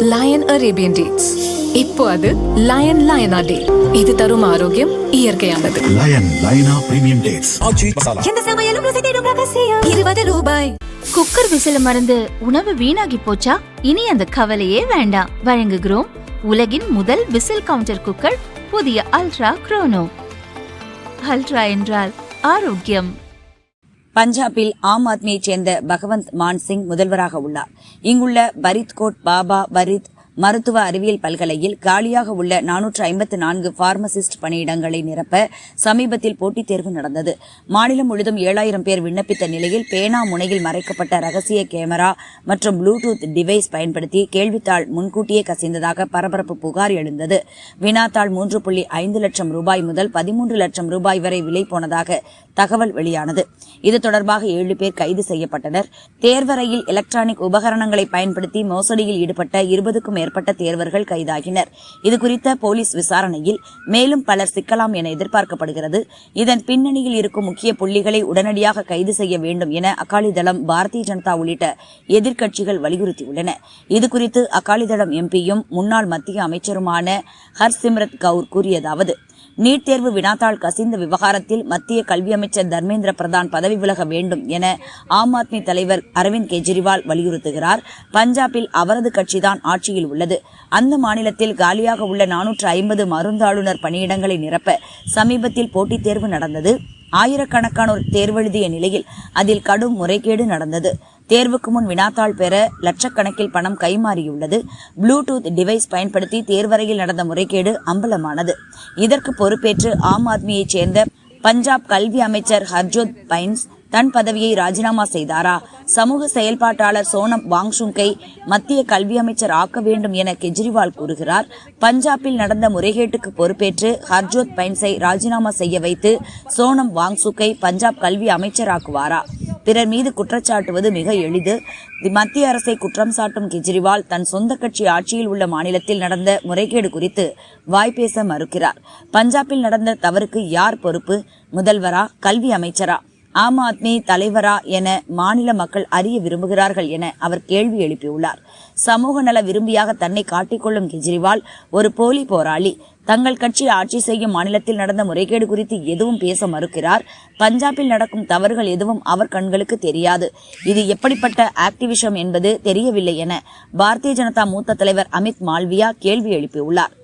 Line Arabian dates. இப்போ அது line லயனா டே. இது தரும் ஆரோக்கியம் இயற்கையானது. லயன் லயனா பிரீமியம் டேட்ஸ். எந்த சமையலும் ருசி தேடும் ரகசியம். 20 ரூபாய். குக்கர் விசில மறந்து உணவு வீணாகி போச்சா? இனி அந்த கவலையே வேண்டாம். வழங்குகிறோம் உலகின் முதல் விசில் கவுண்டர் குக்கர், புதிய அல்ட்ரா குரோனோ. அல்ட்ரா என்றால் ஆரோக்கியம். பஞ்சாபில் ஆம் ஆத்மியைச் சேர்ந்த பகவந்த் மான் சிங் முதல்வராக உள்ளார். இங்குள்ள பரித்கோட் பாபா பரித் மருத்துவ அறிவியல் பல்கலையில் காலியாக உள்ள 454 பார்மசிஸ்ட் பணியிடங்களை நிரப்ப சமீபத்தில் போட்டித் தேர்வு நடந்தது. மாநிலம் முழுவதும் 7000 பேர் விண்ணப்பித்த நிலையில் பேனா முனையில் மறைக்கப்பட்ட ரகசிய கேமரா மற்றும் ப்ளூடூத் டிவைஸ் பயன்படுத்தி கேள்வித்தாள் முன்கூட்டியே கசிந்ததாக பரபரப்பு புகார் எழுந்தது. வினாத்தாள் 3.5 லட்சம் ரூபாய் முதல் 13 லட்சம் ரூபாய் வரை விலை போனதாக தகவல் வெளியானது. இது தொடர்பாக 7 பேர் கைது செய்யப்பட்டனர். தேர்வறையில் எலக்ட்ரானிக் உபகரணங்களை பயன்படுத்தி மோசடியில் ஈடுபட்ட 20க்கும் மேற்பட்ட தேர்வர்கள் கைதாகினர். இதுகுறித்த போலீஸ் விசாரணையில் மேலும் பலர் சிக்கலாம் என எதிர்பார்க்கப்படுகிறது. இதன் பின்னணியில் இருக்கும் முக்கிய புள்ளிகளை உடனடியாக கைது செய்ய வேண்டும் என அகாலிதளம், பாரதிய ஜனதா உள்ளிட்ட எதிர்க்கட்சிகள் வலியுறுத்தியுள்ளன. இதுகுறித்து அகாலிதளம் எம்பியும் முன்னாள் மத்திய அமைச்சருமான ஹர்சிம்ரத் கவுர் கூறியதாவது: நீட் தேர்வு வினாத்தாள் கசிந்த விவகாரத்தில் மத்திய கல்வி அமைச்சர் தர்மேந்திர பிரதான் பதவி விலக வேண்டும் என ஆம் ஆத்மி தலைவர் அரவிந்த் கெஜ்ரிவால் வலியுறுத்துகிறார். பஞ்சாபில் அவரது கட்சிதான் ஆட்சியில் உள்ளது. அந்த மாநிலத்தில் காலியாக உள்ள 450 மருந்தாளுநர் பணியிடங்களை நிரப்ப சமீபத்தில் போட்டித் தேர்வு நடந்தது. ஆயிரக்கணக்கானோர் தேர்வெழுதிய நிலையில் அதில் கடும் முறைகேடு நடந்தது. தேர்வுக்கு முன் வினாத்தாள் பெற லட்சக்கணக்கில் பணம் கைமாறியுள்ளது. ப்ளூடூத் டிவைஸ் பயன்படுத்தி தேர்வறையில் நடந்த முறைகேடு அம்பலமானது. இதற்கு பொறுப்பேற்று ஆம் ஆத்மியைச் சேர்ந்த பஞ்சாப் கல்வி அமைச்சர் ஹர்ஜோத் பைன்ஸ் தன் பதவியை ராஜினாமா செய்தாரா? சமூக செயல்பாட்டாளர் சோனம் வாங்சுக்கை மத்திய கல்வி அமைச்சர் ஆக்க வேண்டும் என கெஜ்ரிவால் கூறுகிறார். பஞ்சாபில் நடந்த முறைகேட்டுக்கு பொறுப்பேற்று ஹர்ஜோத் பைன்ஸை ராஜினாமா செய்ய வைத்து சோனம் வாங்சுக்கை பஞ்சாப் கல்வி அமைச்சராக்குவாரா? பிறர் மீது குற்றச்சாட்டுவது மிக எளிது. மத்திய அரசை குற்றம் சாட்டும் கெஜ்ரிவால் தன் சொந்த கட்சி ஆட்சியில் உள்ள மாநிலத்தில் நடந்த முறைகேடு குறித்து வாய்ப்பேச மறுக்கிறார். பஞ்சாபில் நடந்த தவறுக்கு யார் பொறுப்பு? முதல்வரா, கல்வி அமைச்சரா, ஆம் ஆத்மி தலைவரா என மாநில மக்கள் அறிய விரும்புகிறார்கள் என அவர் கேள்வி எழுப்பியுள்ளார். சமூக நல விரும்பியாக தன்னை காட்டிக்கொள்ளும் கெஜ்ரிவால் ஒரு போலி போராளி. தங்கள் கட்சி ஆட்சி செய்யும் மாநிலத்தில் நடந்த முறைகேடு குறித்து எதுவும் பேச மறுக்கிறார். பஞ்சாபில் நடக்கும் தவறுகள் எதுவும் அவர் கண்களுக்கு தெரியாது. இது எப்படிப்பட்ட ஆக்டிவிசம் என்பது தெரியவில்லை என பாரதிய ஜனதா மூத்த தலைவர் அமித் மால்வியா கேள்வி எழுப்பியுள்ளார்.